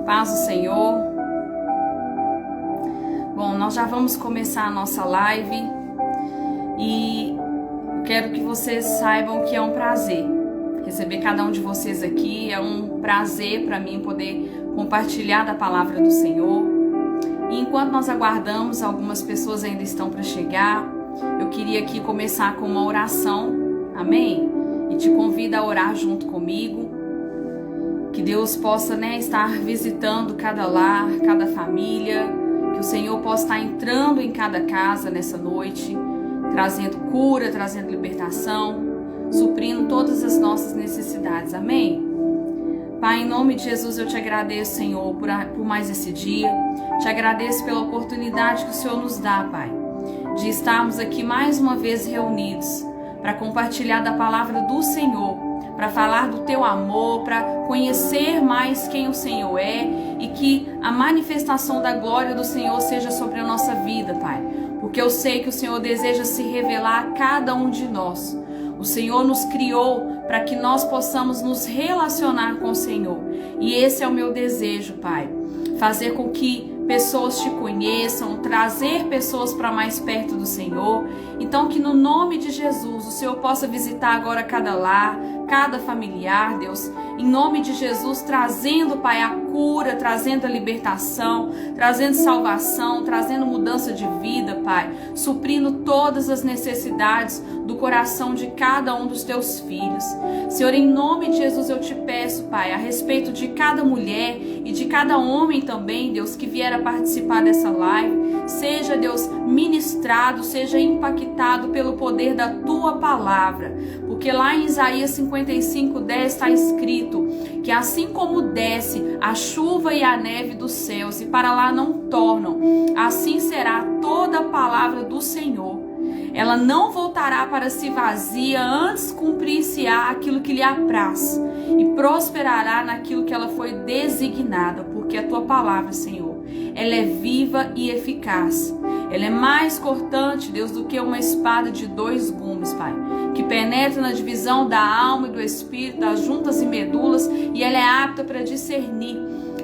Paz do Senhor. Bom, nós já vamos começar a nossa live e quero que vocês saibam que é um prazer receber cada um de vocês aqui. É um prazer para mim poder compartilhar da palavra do Senhor. E enquanto nós aguardamos, algumas pessoas ainda estão para chegar, eu queria aqui começar com uma oração, amém? E te convido a orar junto comigo. Que Deus possa, estar visitando cada lar, cada família. Que o Senhor possa estar entrando em cada casa nessa noite, trazendo cura, trazendo libertação, suprindo todas as nossas necessidades. Amém? Pai, em nome de Jesus, eu te agradeço, Senhor, por mais esse dia. Te agradeço pela oportunidade que o Senhor nos dá, Pai, de estarmos aqui mais uma vez reunidos para compartilhar da palavra do Senhor, para falar do teu amor, para conhecer mais quem o Senhor é e que a manifestação da glória do Senhor seja sobre a nossa vida, Pai. Porque eu sei que o Senhor deseja se revelar a cada um de nós. O Senhor nos criou para que nós possamos nos relacionar com o Senhor. E esse é o meu desejo, Pai. Fazer com que pessoas te conheçam, trazer pessoas para mais perto do Senhor. Então que no nome de Jesus o Senhor possa visitar agora cada lar, cada familiar, Deus, em nome de Jesus, trazendo, Pai, a cura, trazendo a libertação, trazendo salvação, trazendo mudança de vida, Pai, suprindo todas as necessidades do coração de cada um dos teus filhos. Senhor, em nome de Jesus eu te peço, Pai, a respeito de cada mulher e de cada homem também, Deus, que vier a participar dessa live, seja, Deus, ministrado, seja impactado pelo poder da tua palavra, porque lá em Isaías 55:10 está escrito que assim como desce a chuva e a neve dos céus e para lá não tornam, assim será toda a palavra do Senhor. Ela não voltará para si vazia, antes cumprir-se-á aquilo que lhe apraz e prosperará naquilo que ela foi designada, porque a tua palavra, Senhor, ela é viva e eficaz. Ela é mais cortante, Deus, do que uma espada de 2 gumes, Pai, que penetra na divisão da alma e do espírito, das juntas e medulas, e ela é apta para discernir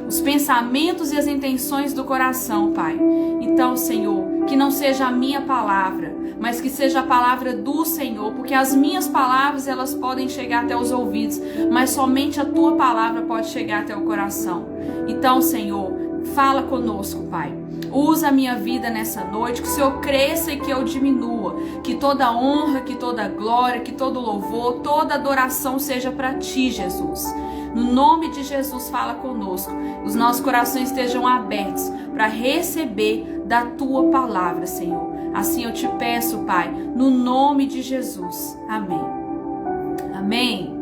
os pensamentos e as intenções do coração, Pai. Então, Senhor, que não seja a minha palavra, mas que seja a palavra do Senhor, porque as minhas palavras, elas podem chegar até os ouvidos, mas somente a tua palavra pode chegar até o coração. Então, Senhor, fala conosco, Pai. Usa a minha vida nessa noite, que o Senhor cresça e que eu diminua, que toda honra, que toda glória, que todo louvor, toda adoração seja para ti, Jesus. No nome de Jesus, fala conosco. Os nossos corações estejam abertos para receber da tua palavra, Senhor. Assim eu te peço, Pai, no nome de Jesus. Amém. Amém.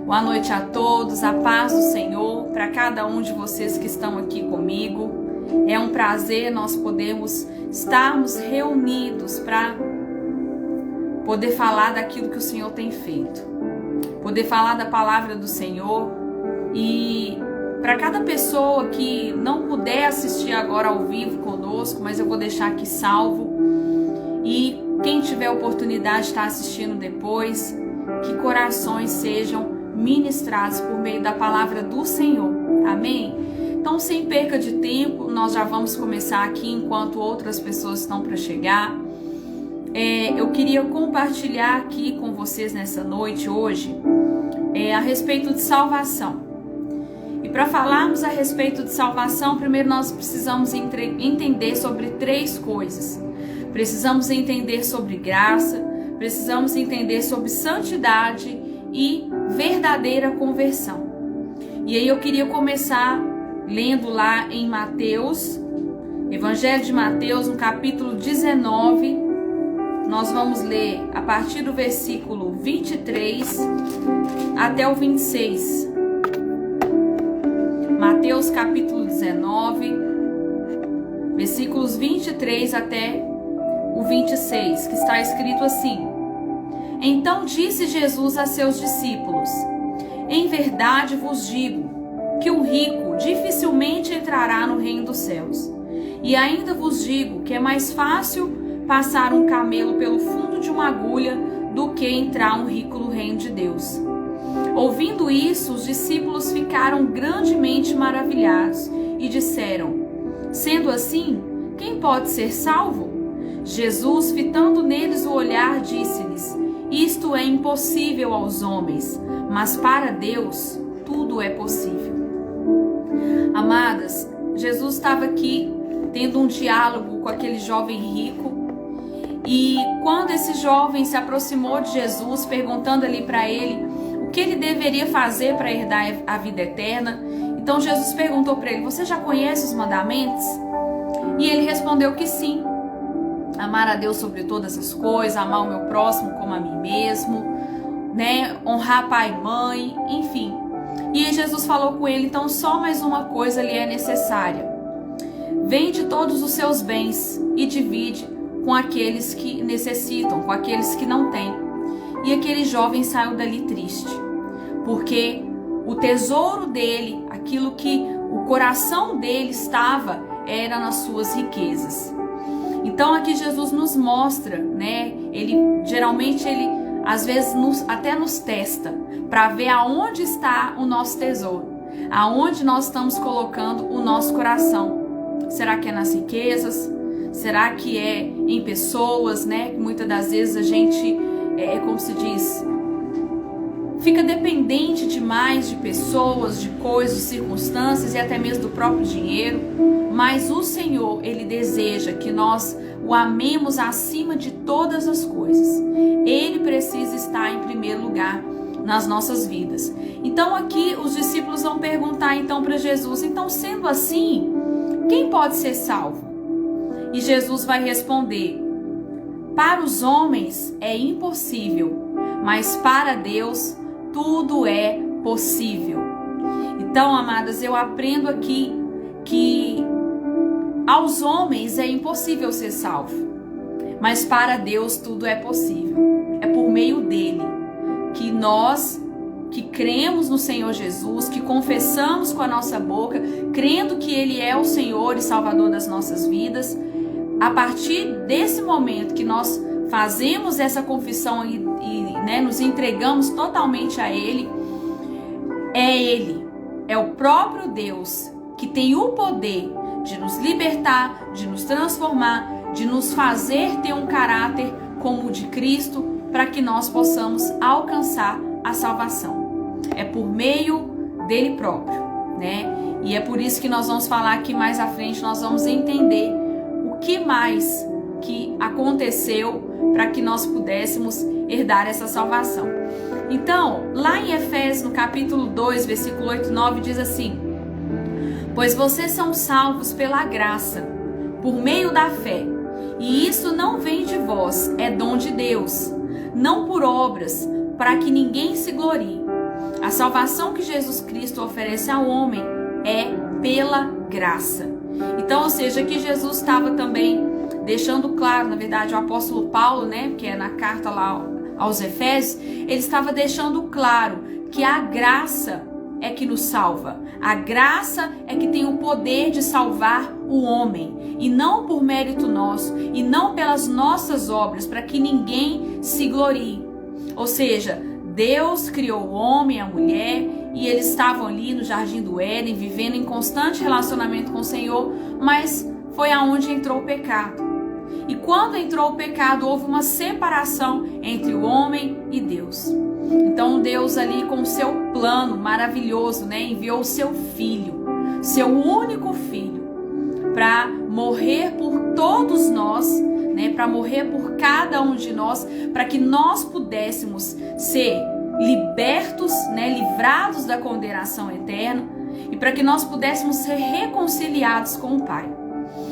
Boa noite a todos, a paz do Senhor para cada um de vocês que estão aqui comigo. É um prazer nós podermos estarmos reunidos para poder falar daquilo que o Senhor tem feito, poder falar da palavra do Senhor. E para cada pessoa que não puder assistir agora ao vivo conosco, mas eu vou deixar aqui salvo, e quem tiver oportunidade de estar assistindo depois, que corações sejam ministrados por meio da palavra do Senhor. Amém? Então, sem perca de tempo, nós já vamos começar aqui enquanto outras pessoas estão para chegar. Eu queria compartilhar aqui com vocês nessa noite, hoje, a respeito de salvação. E para falarmos a respeito de salvação, primeiro nós precisamos entender sobre 3 coisas. Precisamos entender sobre graça, precisamos entender sobre santidade e verdadeira conversão. E aí eu queria começar lendo lá em Mateus, Evangelho de Mateus, no capítulo 19, nós vamos ler a partir do versículo 23 até o 26. Mateus capítulo 19, versículos 23 até o 26, que está escrito assim: Então disse Jesus a seus discípulos: Em verdade vos digo que o rico dificilmente entrará no reino dos céus. E ainda vos digo que é mais fácil passar um camelo pelo fundo de uma agulha do que entrar um rico no reino de Deus. Ouvindo isso, os discípulos ficaram grandemente maravilhados e disseram: sendo assim, quem pode ser salvo? Jesus, fitando neles o olhar, disse-lhes: isto é impossível aos homens, mas para Deus tudo é possível. Amadas, Jesus estava aqui tendo um diálogo com aquele jovem rico, e quando esse jovem se aproximou de Jesus, perguntando ali para ele o que ele deveria fazer para herdar a vida eterna, então Jesus perguntou para ele: você já conhece os mandamentos? E ele respondeu que sim: amar a Deus sobre todas as coisas, amar o meu próximo como a mim mesmo, né? Honrar pai e mãe, enfim. E Jesus falou com ele: então só mais uma coisa lhe é necessária. Vende todos os seus bens e divide com aqueles que necessitam, com aqueles que não têm. E aquele jovem saiu dali triste, porque o tesouro dele, aquilo que o coração dele estava, era nas suas riquezas. Então aqui Jesus nos mostra, né? Geralmente ele às vezes até nos testa para ver aonde está o nosso tesouro, aonde nós estamos colocando o nosso coração. Será que é nas riquezas? Será que é em pessoas, né? Muitas das vezes a gente, como se diz, fica dependente demais de pessoas, de coisas, de circunstâncias e até mesmo do próprio dinheiro. Mas o Senhor, Ele deseja que nós o amemos acima de todas as coisas. Ele precisa estar em primeiro lugar nas nossas vidas. Então aqui os discípulos vão perguntar então para Jesus: então sendo assim, quem pode ser salvo? E Jesus vai responder: para os homens é impossível, mas para Deus tudo é possível. Então, amadas, eu aprendo aqui que aos homens é impossível ser salvo, mas para Deus tudo é possível. É por meio dele que nós, que cremos no Senhor Jesus, que confessamos com a nossa boca, crendo que Ele é o Senhor e Salvador das nossas vidas, a partir desse momento que nós fazemos essa confissão e né, nos entregamos totalmente a Ele, é o próprio Deus que tem o poder de nos libertar, de nos transformar, de nos fazer ter um caráter como o de Cristo, para que nós possamos alcançar a salvação. É por meio dele próprio, né? E é por isso que nós vamos falar aqui mais à frente, nós vamos entender o que mais que aconteceu para que nós pudéssemos herdar essa salvação. Então, lá em Efésios, no capítulo 2, versículo 8 e 9, diz assim: pois vocês são salvos pela graça, por meio da fé, e isso não vem de vós, é dom de Deus, não por obras, para que ninguém se glorie. A salvação que Jesus Cristo oferece ao homem é pela graça. Então, ou seja, que Jesus estava também deixando claro, na verdade, o apóstolo Paulo, né, que é na carta lá aos Efésios, ele estava deixando claro que a graça é que nos salva. A graça é que tem o poder de salvar o homem, e não por mérito nosso, e não pelas nossas obras, para que ninguém se glorie. Ou seja, Deus criou o homem e a mulher, e eles estavam ali no Jardim do Éden, vivendo em constante relacionamento com o Senhor, mas foi aonde entrou o pecado. E quando entrou o pecado, houve uma separação entre o homem e Deus. Então Deus ali, com o seu plano maravilhoso, né, enviou o seu filho, seu único filho, para morrer por todos nós, né, para morrer por cada um de nós, para que nós pudéssemos ser libertos, né, livrados da condenação eterna, e para que nós pudéssemos ser reconciliados com o Pai.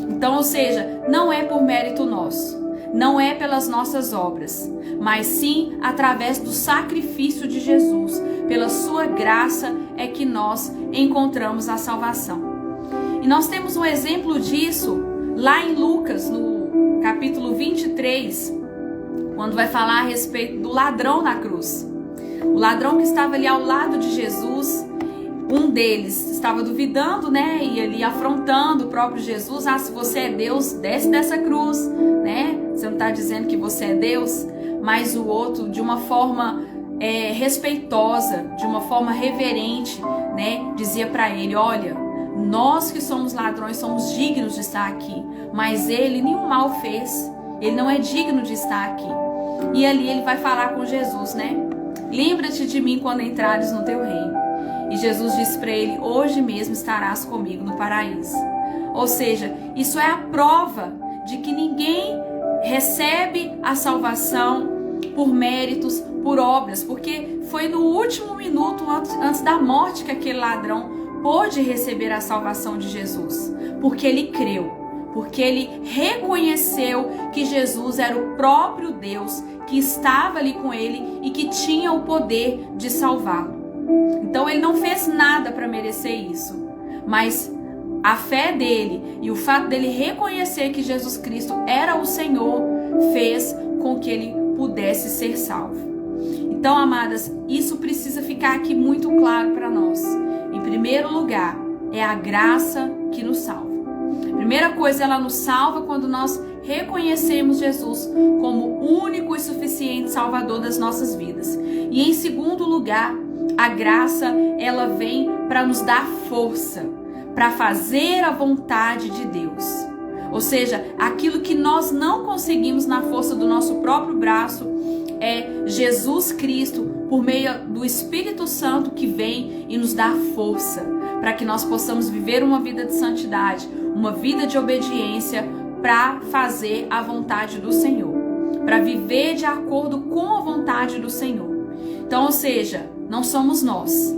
Então, ou seja, não é por mérito nosso, não é pelas nossas obras, mas sim através do sacrifício de Jesus. Pela sua graça é que nós encontramos a salvação. E nós temos um exemplo disso lá em Lucas, no capítulo 23, quando vai falar a respeito do ladrão na cruz. O ladrão que estava ali ao lado de Jesus, um deles estava duvidando, né, e ali afrontando o próprio Jesus. Ah, se você é Deus, desce dessa cruz, né? Você não está dizendo que você é Deus? Mas o outro, de uma forma respeitosa, de uma forma reverente, né, dizia para ele: olha, nós que somos ladrões somos dignos de estar aqui, mas ele nenhum mal fez, ele não é digno de estar aqui. E ali ele vai falar com Jesus, né? Lembra-te de mim quando entrares no teu reino. E Jesus disse para ele: hoje mesmo estarás comigo no paraíso. Ou seja, isso é a prova de que ninguém recebe a salvação por méritos, por obras, porque foi no último minuto antes da morte que aquele ladrão pôde receber a salvação de Jesus, porque ele creu, porque ele reconheceu que Jesus era o próprio Deus que estava ali com ele e que tinha o poder de salvá-lo. Então ele não fez nada para merecer isso, mas a fé dele e o fato dele reconhecer que Jesus Cristo era o Senhor fez com que ele pudesse ser salvo. Então, amadas, isso precisa ficar aqui muito claro para nós. Em primeiro lugar, é a graça que nos salva. Primeira coisa, ela nos salva quando nós reconhecemos Jesus como único e suficiente Salvador das nossas vidas. E em segundo lugar, a graça, ela vem para nos dar força, para fazer a vontade de Deus. Ou seja, aquilo que nós não conseguimos na força do nosso próprio braço, é Jesus Cristo, por meio do Espírito Santo, que vem e nos dá força para que nós possamos viver uma vida de santidade, uma vida de obediência, para fazer a vontade do Senhor, para viver de acordo com a vontade do Senhor. Então, ou seja, não somos nós,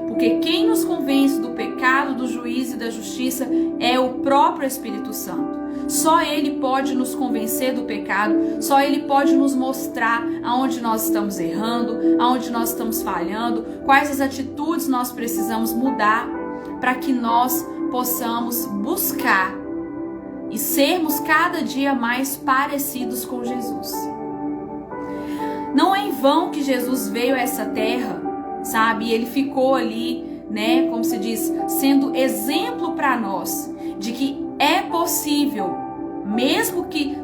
porque quem nos convence do pecado, do juízo e da justiça é o próprio Espírito Santo. Só Ele pode nos convencer do pecado, só Ele pode nos mostrar aonde nós estamos errando, aonde nós estamos falhando, quais as atitudes nós precisamos mudar para que nós possamos buscar e sermos cada dia mais parecidos com Jesus. Não é em vão que Jesus veio a essa terra, sabe? E Ele ficou ali, né, como se diz, sendo exemplo para nós de que é possível, mesmo que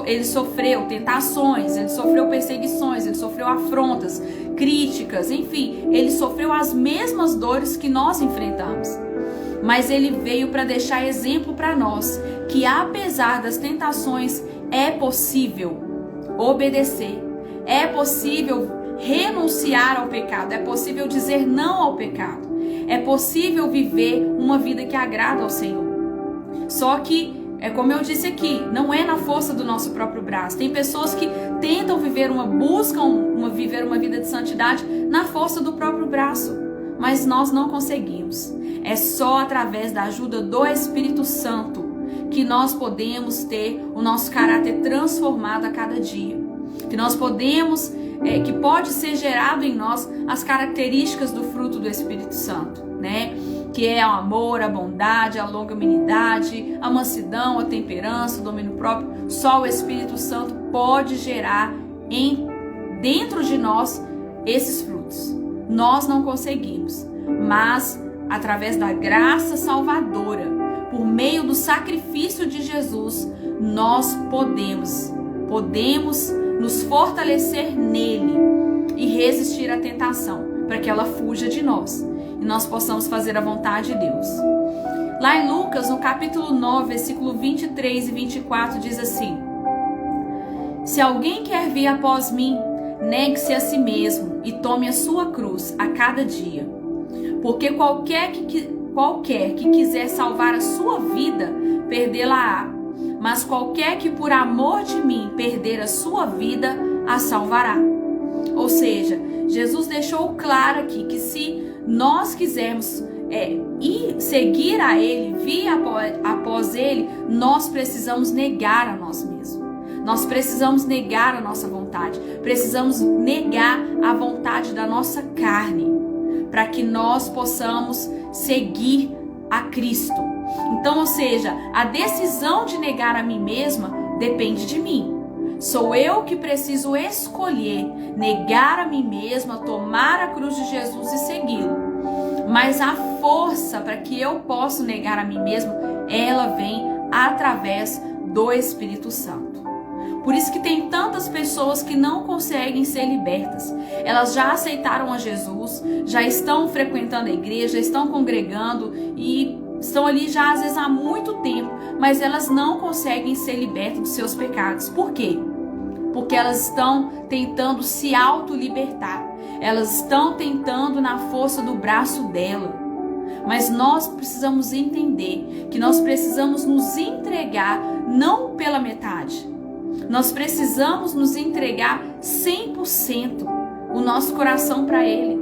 ele sofreu tentações, ele sofreu perseguições, ele sofreu afrontas, críticas, enfim, ele sofreu as mesmas dores que nós enfrentamos. Mas ele veio para deixar exemplo para nós que, apesar das tentações, é possível obedecer, é possível renunciar ao pecado, é possível dizer não ao pecado, é possível viver uma vida que agrada ao Senhor. Só que, é como eu disse aqui, não é na força do nosso próprio braço. Tem pessoas que tentam viver uma vida de santidade na força do próprio braço, mas nós não conseguimos. É só através da ajuda do Espírito Santo que nós podemos ter o nosso caráter transformado a cada dia, que nós podemos, que pode ser gerado em nós as características do fruto do Espírito Santo, né? Que é o amor, a bondade, a longanimidade, a mansidão, a temperança, o domínio próprio. Só o Espírito Santo pode gerar dentro de nós esses frutos. Nós não conseguimos, mas através da graça salvadora, por meio do sacrifício de Jesus, nós podemos nos fortalecer nele e resistir à tentação, para que ela fuja de nós e nós possamos fazer a vontade de Deus. Lá em Lucas, no capítulo 9, versículo 23 e 24, diz assim: se alguém quer vir após mim, negue-se a si mesmo e tome a sua cruz a cada dia. Porque qualquer que quiser salvar a sua vida, perdê-la-á. Mas qualquer que por amor de mim perder a sua vida, a salvará. Ou seja, Jesus deixou claro aqui que se nós quisermos ir seguir a Ele, vir após Ele, nós precisamos negar a nós mesmos. Nós precisamos negar a nossa vontade. Precisamos negar a vontade da nossa carne, para que nós possamos seguir a Cristo. Então, ou seja, a decisão de negar a mim mesma depende de mim. Sou eu que preciso escolher negar a mim mesma, tomar a cruz de Jesus e segui-lo. Mas a força para que eu possa negar a mim mesma, ela vem através do Espírito Santo. Por isso que tem tantas pessoas que não conseguem ser libertas. Elas já aceitaram a Jesus, já estão frequentando a igreja, estão congregando e estão ali já às vezes há muito tempo, mas elas não conseguem ser libertas dos seus pecados. Por quê? Porque elas estão tentando se auto-libertar. Elas estão tentando na força do braço dela. Mas nós precisamos entender que nós precisamos nos entregar não pela metade. Nós precisamos nos entregar 100% o nosso coração para Ele,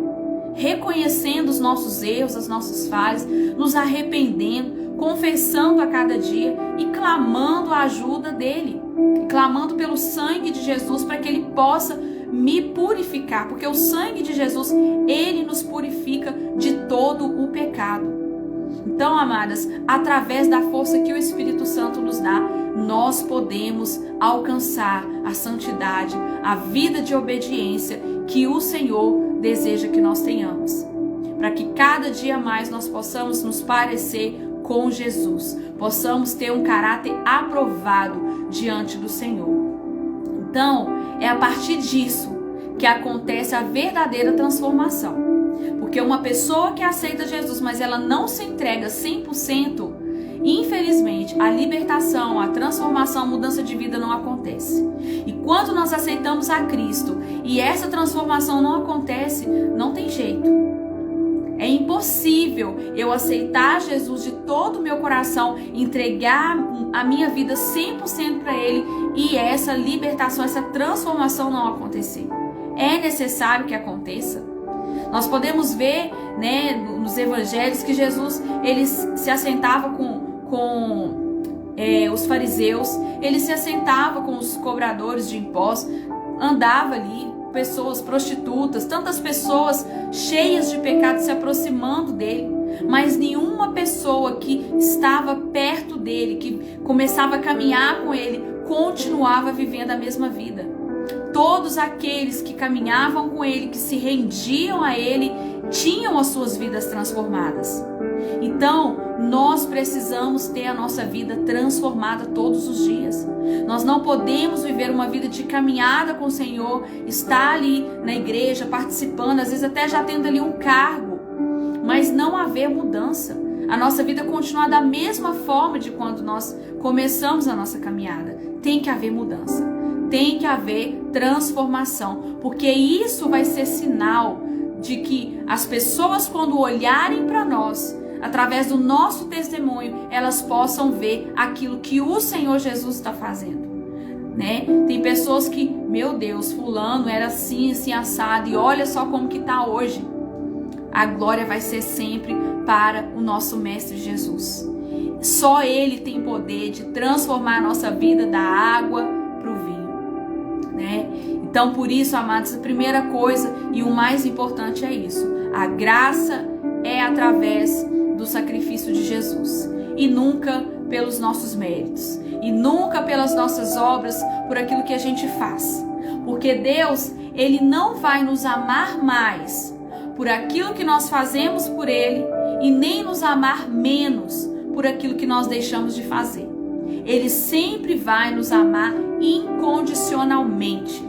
reconhecendo os nossos erros, as nossas falhas, nos arrependendo, confessando a cada dia e clamando a ajuda dEle, clamando pelo sangue de Jesus para que Ele possa me purificar, porque o sangue de Jesus, Ele nos purifica de todo o pecado. Então, amadas, através da força que o Espírito Santo nos dá, nós podemos alcançar a santidade, a vida de obediência que o Senhor deseja que nós tenhamos. Para que cada dia mais nós possamos nos parecer com Jesus, possamos ter um caráter aprovado diante do Senhor. Então, é a partir disso que acontece a verdadeira transformação. Porque uma pessoa que aceita Jesus, mas ela não se entrega 100%, infelizmente, a libertação, a transformação, a mudança de vida não acontece. E quando nós aceitamos a Cristo e essa transformação não acontece, não tem jeito. É impossível eu aceitar Jesus de todo o meu coração, entregar a minha vida 100% para Ele e essa libertação, essa transformação não acontecer. É necessário que aconteça. Nós podemos ver, né, nos evangelhos que Jesus ele se assentava com os fariseus, ele se assentava com os cobradores de impostos, andava ali, pessoas prostitutas, tantas pessoas cheias de pecado se aproximando dele, mas nenhuma pessoa que estava perto dele, que começava a caminhar com ele, continuava vivendo a mesma vida. Todos aqueles que caminhavam com ele, que se rendiam a ele, tinham as suas vidas transformadas. Então, nós precisamos ter a nossa vida transformada todos os dias. Nós não podemos viver uma vida de caminhada com o Senhor, estar ali na igreja, participando, às vezes até já tendo ali um cargo, mas não haver mudança. A nossa vida continuar da mesma forma de quando nós começamos a nossa caminhada. Tem que haver mudança. Tem que haver transformação, porque isso vai ser sinal de que as pessoas, quando olharem para nós, através do nosso testemunho, elas possam ver aquilo que o Senhor Jesus está fazendo, né? Tem pessoas que, meu Deus, fulano era assim, assim, assado, e olha só como que está hoje. A glória vai ser sempre para o nosso Mestre Jesus. Só Ele tem poder de transformar a nossa vida da água para o vinho, né? Então, por isso, amados, a primeira coisa e o mais importante é isso. A graça é através do sacrifício de Jesus e nunca pelos nossos méritos e nunca pelas nossas obras, por aquilo que a gente faz. Porque Deus, Ele não vai nos amar mais por aquilo que nós fazemos por Ele e nem nos amar menos por aquilo que nós deixamos de fazer. Ele sempre vai nos amar incondicionalmente.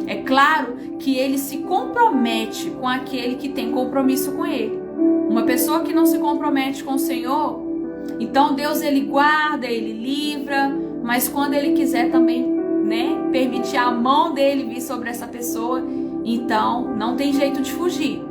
É claro que Ele se compromete com aquele que tem compromisso com Ele. Uma pessoa que não se compromete com o Senhor, então Deus Ele guarda, Ele livra, mas quando Ele quiser também, né, permitir a mão dEle vir sobre essa pessoa, então não tem jeito de fugir.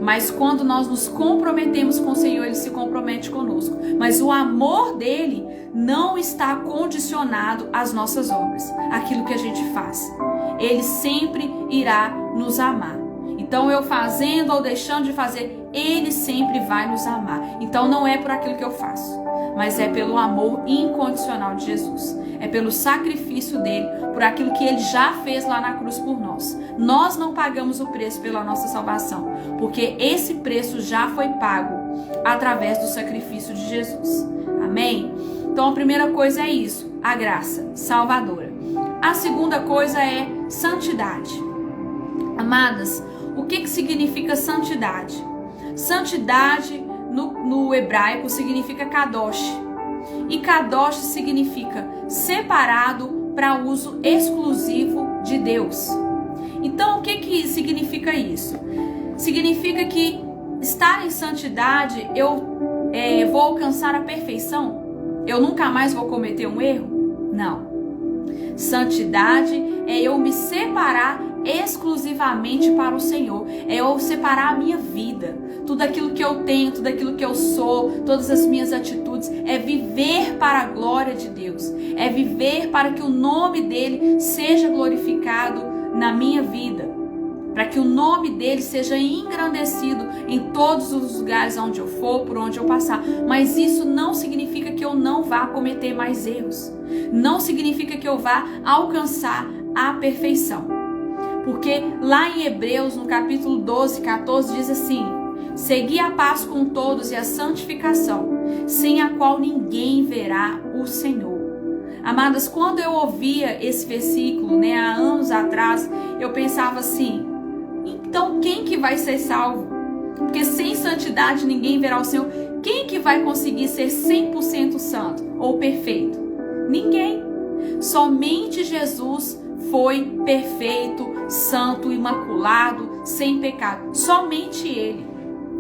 Mas quando nós nos comprometemos com o Senhor, Ele se compromete conosco. Mas o amor dEle não está condicionado às nossas obras, aquilo que a gente faz. Ele sempre irá nos amar. Então, eu fazendo ou deixando de fazer, Ele sempre vai nos amar. Então, não é por aquilo que eu faço, mas é pelo amor incondicional de Jesus. É pelo sacrifício dEle, por aquilo que Ele já fez lá na cruz por nós. Nós não pagamos o preço pela nossa salvação, porque esse preço já foi pago através do sacrifício de Jesus. Amém? Então, a primeira coisa é isso, a graça salvadora. A segunda coisa é santidade. Amadas, o que significa santidade? Santidade no hebraico significa kadosh. E kadosh significa separado, para uso exclusivo de Deus. Então, o que significa isso? Significa que estar em santidade, eu vou alcançar a perfeição? Eu nunca mais vou cometer um erro? Não. Santidade é eu me separar exclusivamente para o Senhor. É eu separar a minha vida. Tudo aquilo que eu tenho, tudo aquilo que eu sou, todas as minhas atitudes, é viver para a glória de Deus. É viver para que o nome dele seja glorificado na minha vida. Para que o nome dele seja engrandecido em todos os lugares onde eu for, por onde eu passar. Mas isso não significa que eu não vá cometer mais erros. Não significa que eu vá alcançar a perfeição. Porque lá em Hebreus, no capítulo 12, 14, diz assim: segui a paz com todos e a santificação, sem a qual ninguém verá o Senhor. Amadas, quando eu ouvia esse versículo, há anos atrás, eu pensava assim: então quem que vai ser salvo? Porque sem santidade ninguém verá o Senhor. Quem que vai conseguir ser 100% santo ou perfeito? Ninguém. Somente Jesus foi perfeito, santo, imaculado, sem pecado. Somente Ele.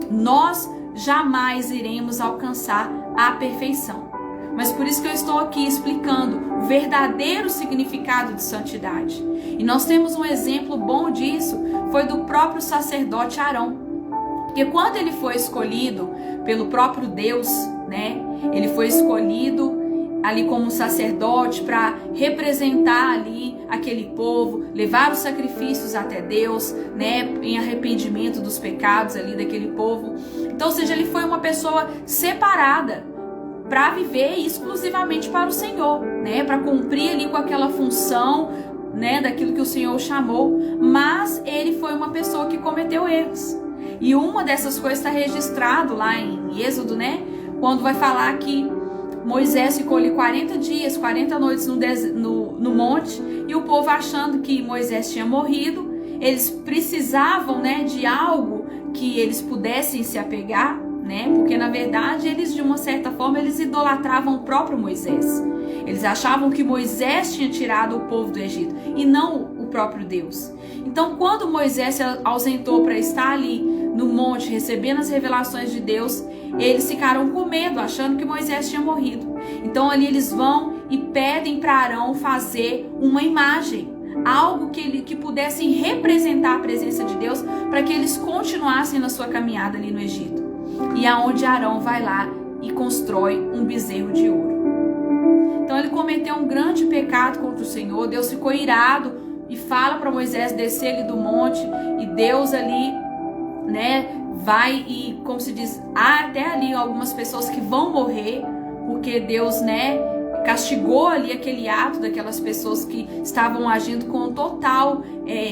Nós jamais iremos alcançar a perfeição. Mas por isso que eu estou aqui explicando o verdadeiro significado de santidade. E nós temos um exemplo bom disso, foi do próprio sacerdote Arão. Porque quando ele foi escolhido pelo próprio Deus, ele foi escolhido ali como sacerdote para representar ali aquele povo, levar os sacrifícios até Deus, em arrependimento dos pecados ali daquele povo. Então, ou seja, ele foi uma pessoa separada para viver exclusivamente para o Senhor, para cumprir ali com aquela função, daquilo que o Senhor chamou. Mas ele foi uma pessoa que cometeu erros. E uma dessas coisas está registrado lá em Êxodo, quando vai falar que Moisés ficou ali 40 dias, 40 noites no monte, e o povo achando que Moisés tinha morrido, eles precisavam de algo que eles pudessem se apegar, porque na verdade eles, de uma certa forma, eles idolatravam o próprio Moisés. Eles achavam que Moisés tinha tirado o povo do Egito e não o próprio Deus. Então, quando Moisés se ausentou para estar ali no monte recebendo as revelações de Deus, eles ficaram com medo, achando que Moisés tinha morrido. Então ali eles vão e pedem para Arão fazer uma imagem, algo que pudessem representar a presença de Deus, para que eles continuassem na sua caminhada ali no Egito. E aonde Arão vai lá e constrói um bezerro de ouro. Então ele cometeu um grande pecado contra o Senhor. Deus ficou irado e fala para Moisés descer ali do monte, e Deus ali, vai e, como se diz, há até ali algumas pessoas que vão morrer, porque Deus, castigou ali aquele ato daquelas pessoas que estavam agindo com total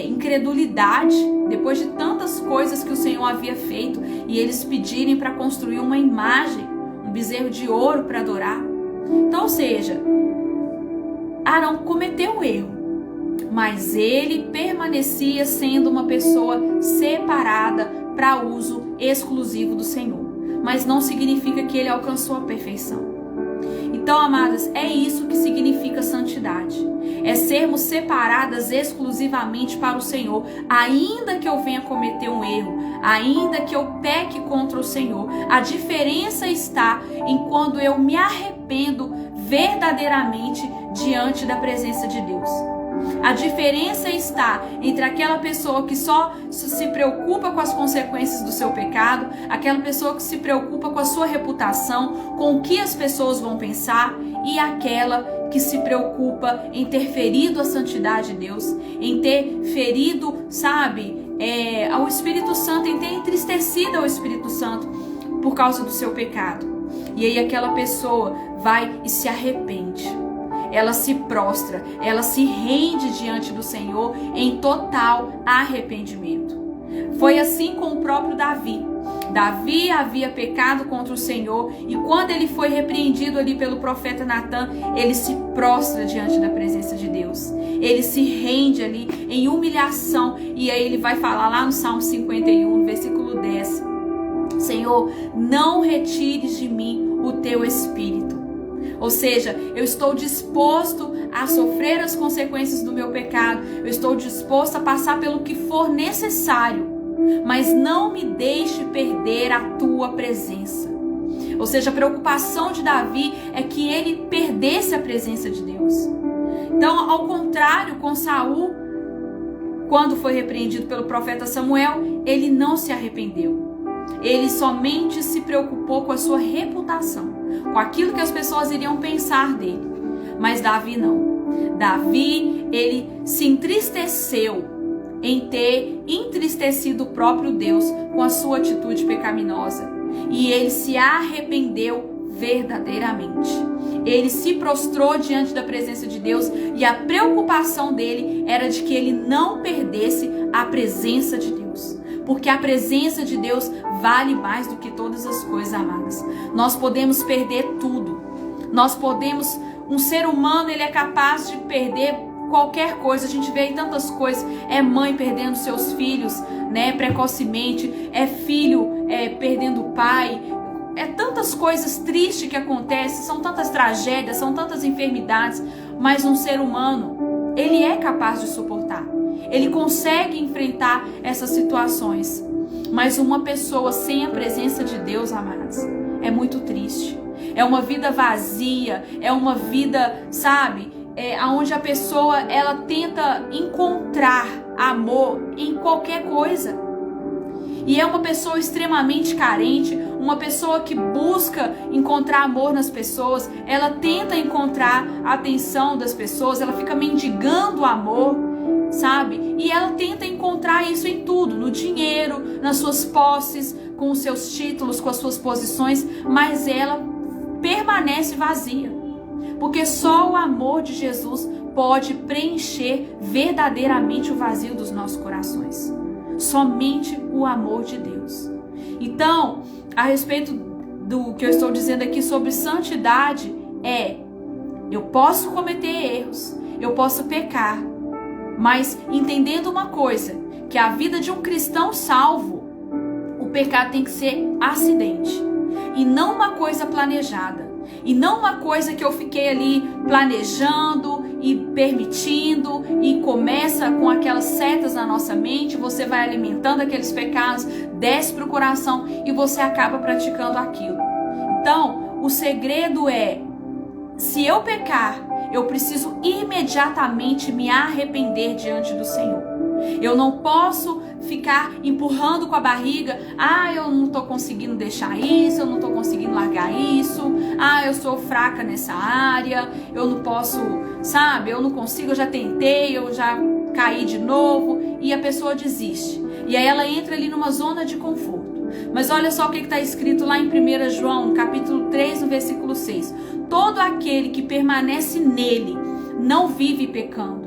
incredulidade, depois de tantas coisas que o Senhor havia feito, e eles pedirem para construir uma imagem, um bezerro de ouro para adorar. Então, ou seja, Arão cometeu um erro, mas ele permanecia sendo uma pessoa separada para uso exclusivo do Senhor. Mas não significa que ele alcançou a perfeição. Então, amadas, é isso que significa santidade. É sermos separadas exclusivamente para o Senhor. Ainda que eu venha cometer um erro, ainda que eu peque contra o Senhor, a diferença está em quando eu me arrependo verdadeiramente diante da presença de Deus. A diferença está entre aquela pessoa que só se preocupa com as consequências do seu pecado, aquela pessoa que se preocupa com a sua reputação, com o que as pessoas vão pensar, e aquela que se preocupa em ter ferido a santidade de Deus, em ter ferido, ao Espírito Santo, em ter entristecido ao Espírito Santo por causa do seu pecado. E aí aquela pessoa vai e se arrepende. Ela se prostra, ela se rende diante do Senhor em total arrependimento. Foi assim com o próprio Davi. Davi havia pecado contra o Senhor, e quando ele foi repreendido ali pelo profeta Natan, ele se prostra diante da presença de Deus. Ele se rende ali em humilhação, e aí ele vai falar lá no Salmo 51, no versículo 10. Senhor, não retires de mim o teu espírito. Ou seja, eu estou disposto a sofrer as consequências do meu pecado. Eu estou disposto a passar pelo que for necessário, mas não me deixe perder a tua presença. Ou seja, a preocupação de Davi é que ele perdesse a presença de Deus. Então, ao contrário, com Saul, quando foi repreendido pelo profeta Samuel, ele não se arrependeu. Ele somente se preocupou com a sua reputação, com aquilo que as pessoas iriam pensar dele. Mas Davi não. Davi, ele se entristeceu em ter entristecido o próprio Deus com a sua atitude pecaminosa. E ele se arrependeu verdadeiramente. Ele se prostrou diante da presença de Deus e a preocupação dele era de que ele não perdesse a presença de Deus. Porque a presença de Deus vale mais do que todas as coisas, amadas. Nós podemos perder tudo. Um ser humano, ele é capaz de perder qualquer coisa. A gente vê aí tantas coisas. É mãe perdendo seus filhos, né, precocemente. É filho perdendo o pai. É tantas coisas tristes que acontecem. São tantas tragédias, são tantas enfermidades. Mas um ser humano, ele é capaz de suportar. Ele consegue enfrentar essas situações. Mas uma pessoa sem a presença de Deus, amados, é muito triste. É uma vida vazia, é uma vida, sabe, onde a pessoa, ela tenta encontrar amor em qualquer coisa. E é uma pessoa extremamente carente, uma pessoa que busca encontrar amor nas pessoas, ela tenta encontrar a atenção das pessoas, ela fica mendigando amor, sabe? E ela tenta encontrar isso em tudo, no dinheiro, nas suas posses, com os seus títulos, com as suas posições, mas ela permanece vazia. Porque só o amor de Jesus pode preencher verdadeiramente o vazio dos nossos corações. Somente o amor de Deus. Então, a respeito do que eu estou dizendo aqui sobre santidade, eu posso cometer erros, eu posso pecar, mas entendendo uma coisa, que a vida de um cristão salvo, o pecado tem que ser acidente, e não uma coisa planejada, e não uma coisa que eu fiquei ali planejando e permitindo, e começa com aquelas setas na nossa mente, você vai alimentando aqueles pecados, desce para o coração e você acaba praticando aquilo. Então, o segredo é, se eu pecar, eu preciso imediatamente me arrepender diante do Senhor. Eu não posso ficar empurrando com a barriga. Eu não estou conseguindo deixar isso, eu não estou conseguindo largar isso. Eu sou fraca nessa área, eu não posso, sabe? Eu não consigo, eu já tentei, eu já caí de novo. E a pessoa desiste. E aí ela entra ali numa zona de conforto. Mas olha só o que está escrito lá em 1 João, capítulo 3, no versículo 6. Todo aquele que permanece nele não vive pecando.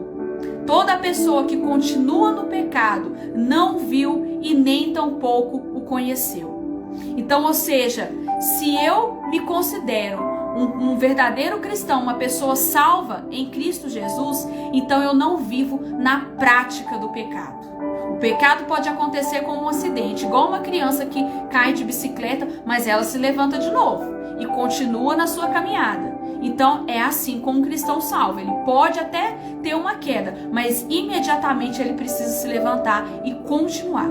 Toda pessoa que continua no pecado não viu e nem tampouco o conheceu. Então, ou seja, se eu me considero um verdadeiro cristão, uma pessoa salva em Cristo Jesus, então eu não vivo na prática do pecado. O pecado pode acontecer como um acidente, igual uma criança que cai de bicicleta, mas ela se levanta de novo e continua na sua caminhada. Então é assim com um cristão salvo. Ele pode até ter uma queda, mas imediatamente ele precisa se levantar e continuar,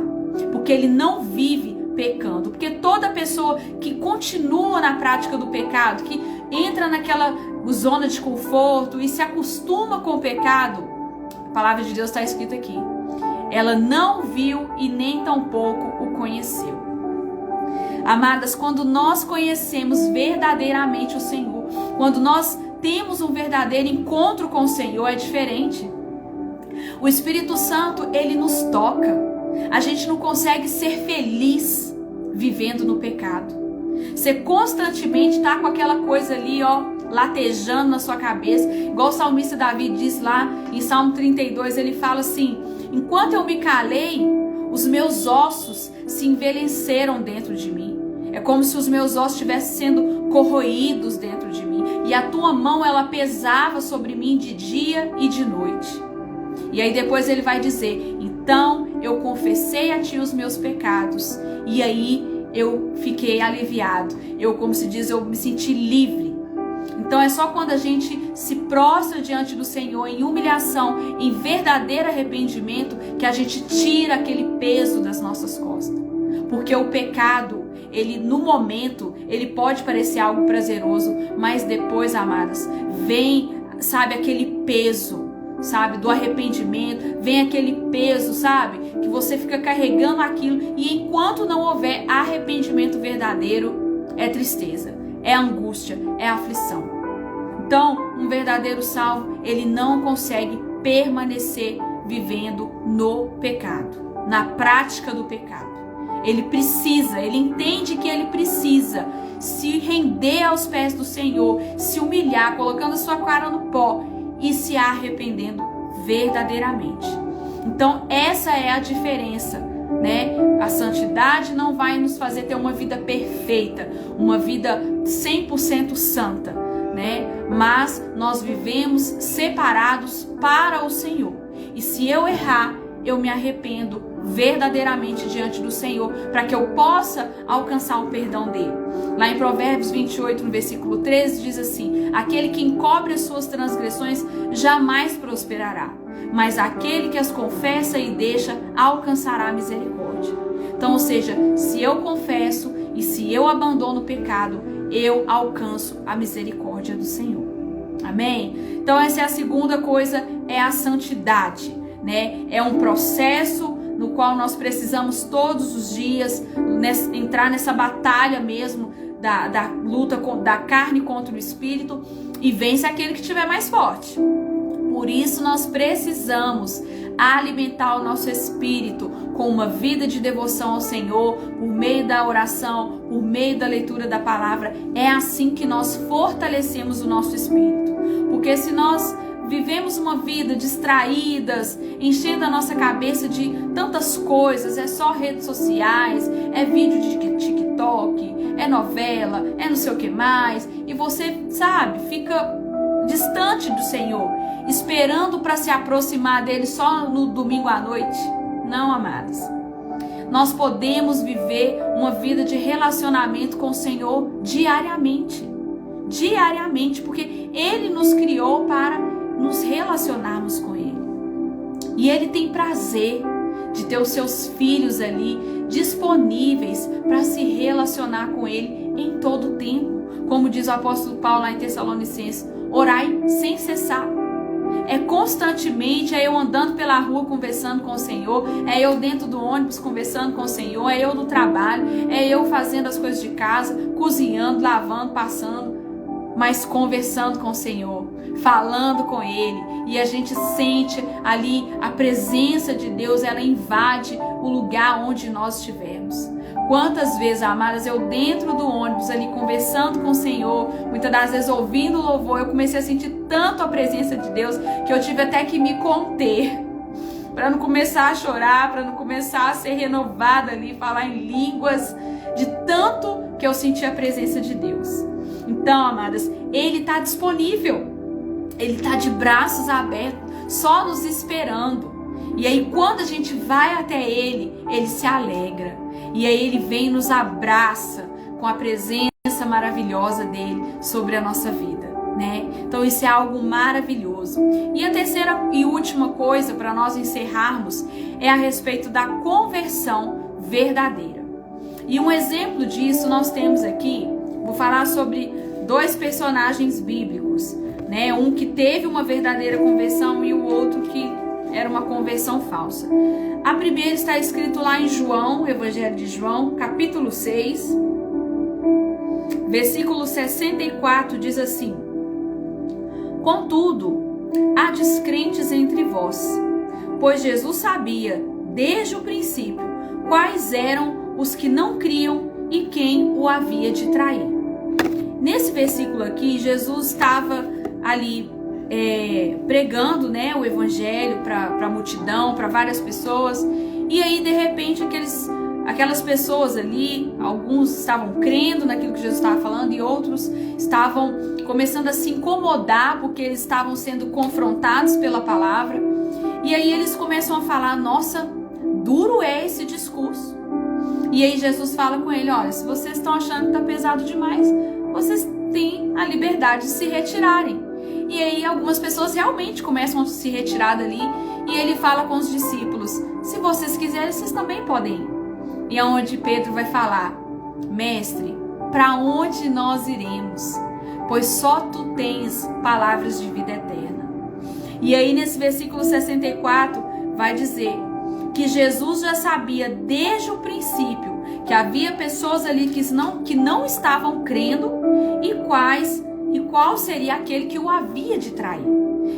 porque ele não vive pecando. Porque toda pessoa que continua na prática do pecado, que entra naquela zona de conforto e se acostuma com o pecado, a palavra de Deus está escrita aqui, ela não viu e nem tampouco o conheceu. Amadas, quando nós conhecemos verdadeiramente o Senhor, quando nós temos um verdadeiro encontro com o Senhor, é diferente. O Espírito Santo, ele nos toca. A gente não consegue ser feliz vivendo no pecado. Você constantemente está com aquela coisa ali, latejando na sua cabeça. Igual o salmista Davi diz lá em Salmo 32, ele fala assim: enquanto eu me calei, os meus ossos se envelheceram dentro de mim. É como se os meus ossos estivessem sendo corroídos dentro de mim. E a tua mão, ela pesava sobre mim de dia e de noite. E aí depois ele vai dizer: então eu confessei a ti os meus pecados. E aí eu fiquei aliviado. Como se diz, eu me senti livre. Então é só quando a gente se prostra diante do Senhor em humilhação, em verdadeiro arrependimento, que a gente tira aquele peso das nossas costas. Porque o pecado, ele no momento, ele pode parecer algo prazeroso, mas depois, amadas, vem, sabe, aquele peso, sabe, do arrependimento, vem aquele peso, sabe, que você fica carregando aquilo, e enquanto não houver arrependimento verdadeiro, é tristeza, é angústia, é aflição. Então, um verdadeiro salvo, ele não consegue permanecer vivendo no pecado, na prática do pecado. Ele precisa, ele entende que ele precisa se render aos pés do Senhor, se humilhar, colocando a sua cara no pó e se arrependendo verdadeiramente. Então, essa é a diferença, né? A santidade não vai nos fazer ter uma vida perfeita, uma vida 100% santa, né? Mas nós vivemos separados para o Senhor. E se eu errar, eu me arrependo verdadeiramente diante do Senhor, para que eu possa alcançar o perdão dele. Lá em Provérbios 28, no versículo 13, diz assim: aquele que encobre as suas transgressões jamais prosperará, mas aquele que as confessa e deixa alcançará misericórdia. Então, ou seja, se eu confesso e se eu abandono o pecado, eu alcanço a misericórdia do Senhor. Amém? Então essa é a segunda coisa, é a santidade, né? É um processo no qual nós precisamos todos os dias entrar nessa batalha mesmo da luta da carne contra o espírito, e vence aquele que estiver mais forte. Por isso nós precisamos alimentar o nosso espírito com uma vida de devoção ao Senhor, por meio da oração, por meio da leitura da palavra. É assim que nós fortalecemos o nosso espírito. Porque se nós vivemos uma vida distraídas, enchendo a nossa cabeça de tantas coisas, é só redes sociais, é vídeo de TikTok, é novela, é não sei o que mais, e você, sabe, fica distante do Senhor, esperando para se aproximar dele só no domingo à noite. Não, amadas. Nós podemos viver uma vida de relacionamento com o Senhor diariamente. Diariamente, porque Ele nos criou para nos relacionarmos com Ele. E Ele tem prazer de ter os seus filhos ali disponíveis para se relacionar com Ele em todo o tempo. Como diz o apóstolo Paulo lá em Tessalonicenses: orai sem cessar. É constantemente, é eu andando pela rua conversando com o Senhor, é eu dentro do ônibus conversando com o Senhor, é eu no trabalho, é eu fazendo as coisas de casa, cozinhando, lavando, passando, mas conversando com o Senhor, falando com Ele, e a gente sente ali a presença de Deus, ela invade o lugar onde nós estivermos. Quantas vezes, amadas, eu dentro do ônibus ali conversando com o Senhor, muitas das vezes ouvindo o louvor, eu comecei a sentir tanto a presença de Deus que eu tive até que me conter, para não começar a chorar, para não começar a ser renovada ali, falar em línguas, de tanto que eu senti a presença de Deus. Então, amadas, Ele está disponível, Ele está de braços abertos, só nos esperando. E aí quando a gente vai até Ele, Ele se alegra. E aí Ele vem e nos abraça com a presença maravilhosa dEle sobre a nossa vida, né? Então isso é algo maravilhoso. E a terceira e última coisa para nós encerrarmos é a respeito da conversão verdadeira. E um exemplo disso nós temos aqui, vou falar sobre dois personagens bíblicos, né? Um que teve uma verdadeira conversão e o outro que era uma conversão falsa. A primeira está escrito lá em João, Evangelho de João, capítulo 6, versículo 64, diz assim: contudo, há descrentes entre vós, pois Jesus sabia, desde o princípio, quais eram os que não criam e quem o havia de trair. Nesse versículo aqui, Jesus estava ali pregando, né, o evangelho para a multidão, para várias pessoas, e aí de repente aquelas pessoas ali, alguns estavam crendo naquilo que Jesus estava falando e outros estavam começando a se incomodar porque eles estavam sendo confrontados pela palavra, e aí eles começam a falar: nossa, duro é esse discurso. E aí Jesus fala com ele: olha, se vocês estão achando que está pesado demais, vocês têm a liberdade de se retirarem. E aí algumas pessoas realmente começam a se retirar dali, e ele fala com os discípulos: se vocês quiserem, vocês também podem ir. E é onde Pedro vai falar: mestre, para onde nós iremos? Pois só tu tens palavras de vida eterna. E aí nesse versículo 64 vai dizer que Jesus já sabia desde o princípio que havia pessoas ali que não estavam crendo, e qual seria aquele que o havia de trair.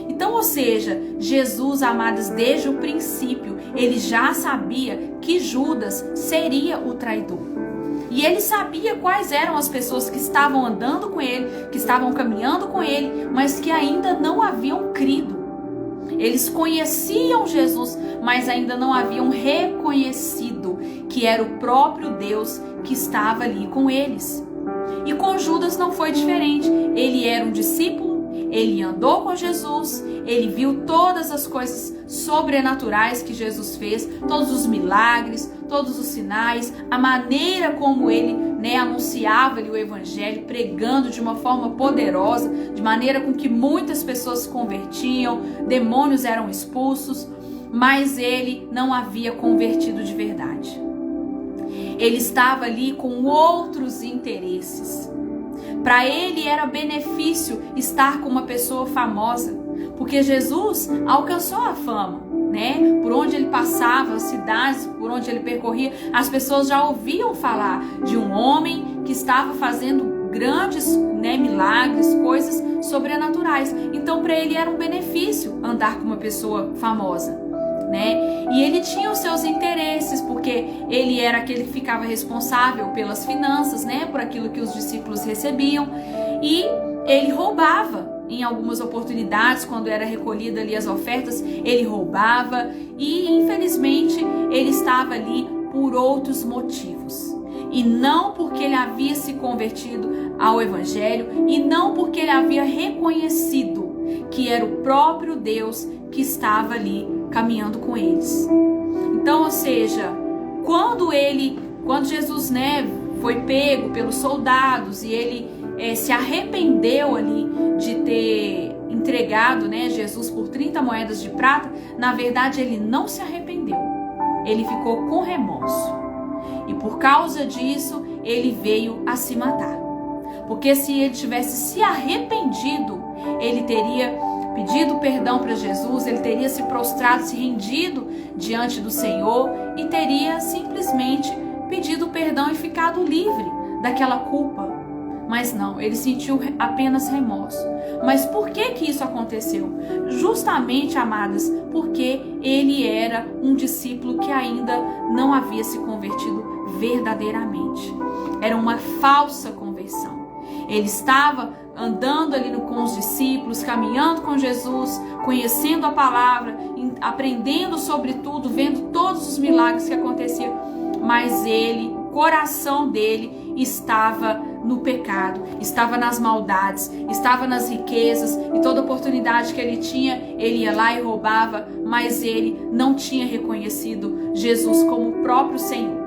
Então, ou seja, Jesus, amados, desde o princípio, ele já sabia que Judas seria o traidor. E ele sabia quais eram as pessoas que estavam andando com ele, que estavam caminhando com ele, mas que ainda não haviam crido. Eles conheciam Jesus, mas ainda não haviam reconhecido que era o próprio Deus que estava ali com eles. E com Judas não foi diferente. Ele era um discípulo, ele andou com Jesus, ele viu todas as coisas sobrenaturais que Jesus fez, todos os milagres, todos os sinais, a maneira como ele anunciava o evangelho, pregando de uma forma poderosa, de maneira com que muitas pessoas se convertiam, demônios eram expulsos, mas ele não havia convertido de verdade. Ele estava ali com outros interesses. Para ele era benefício estar com uma pessoa famosa, porque Jesus alcançou a fama, por onde ele passava, as cidades por onde ele percorria, as pessoas já ouviam falar de um homem que estava fazendo grandes milagres, coisas sobrenaturais. Então para ele era um benefício andar com uma pessoa famosa. E ele tinha os seus interesses, porque ele era aquele que ficava responsável pelas finanças, por aquilo que os discípulos recebiam, e ele roubava em algumas oportunidades, quando era recolhida ali as ofertas, ele roubava, e infelizmente ele estava ali por outros motivos, e não porque ele havia se convertido ao evangelho, e não porque ele havia reconhecido que era o próprio Deus que estava ali caminhando com eles. Então, ou seja, quando Jesus foi pego pelos soldados e ele se arrependeu ali de ter entregado Jesus por 30 moedas de prata, na verdade ele não se arrependeu, ele ficou com remorso, e por causa disso ele veio a se matar, porque se ele tivesse se arrependido, ele teria pedido perdão para Jesus, ele teria se prostrado, se rendido diante do Senhor e teria simplesmente pedido perdão e ficado livre daquela culpa. Mas não, ele sentiu apenas remorso. Mas por que isso aconteceu? Justamente, amadas, porque ele era um discípulo que ainda não havia se convertido verdadeiramente. Era uma falsa conversão. Ele estava andando ali com os discípulos, caminhando com Jesus, conhecendo a palavra, aprendendo sobre tudo, vendo todos os milagres que aconteciam, mas o coração dele estava no pecado, estava nas maldades, estava nas riquezas, e toda oportunidade que ele tinha, ele ia lá e roubava, mas ele não tinha reconhecido Jesus como o próprio Senhor.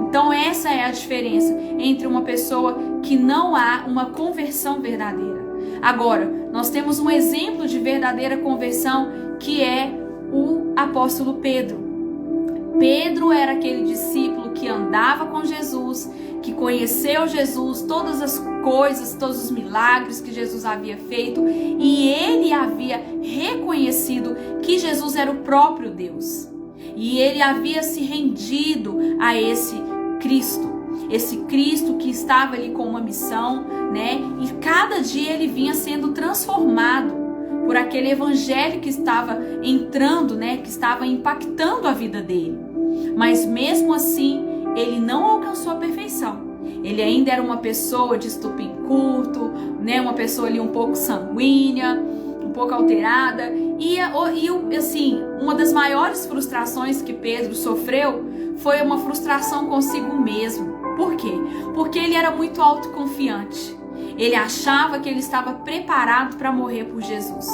Então essa é a diferença entre uma pessoa que não há uma conversão verdadeira. Agora, nós temos um exemplo de verdadeira conversão, que é o apóstolo Pedro. Pedro era aquele discípulo que andava com Jesus, que conheceu Jesus, todas as coisas, todos os milagres que Jesus havia feito, e ele havia reconhecido que Jesus era o próprio Deus. E ele havia se rendido a esse Cristo que estava ali com uma missão, e cada dia ele vinha sendo transformado por aquele evangelho que estava entrando, que estava impactando a vida dele. Mas mesmo assim, ele não alcançou a perfeição. Ele ainda era uma pessoa de estupim curto, uma pessoa ali um pouco sanguínea, um pouco alterada, e assim, uma das maiores frustrações que Pedro sofreu foi uma frustração consigo mesmo. Por quê? Porque ele era muito autoconfiante. Ele achava que ele estava preparado para morrer por Jesus.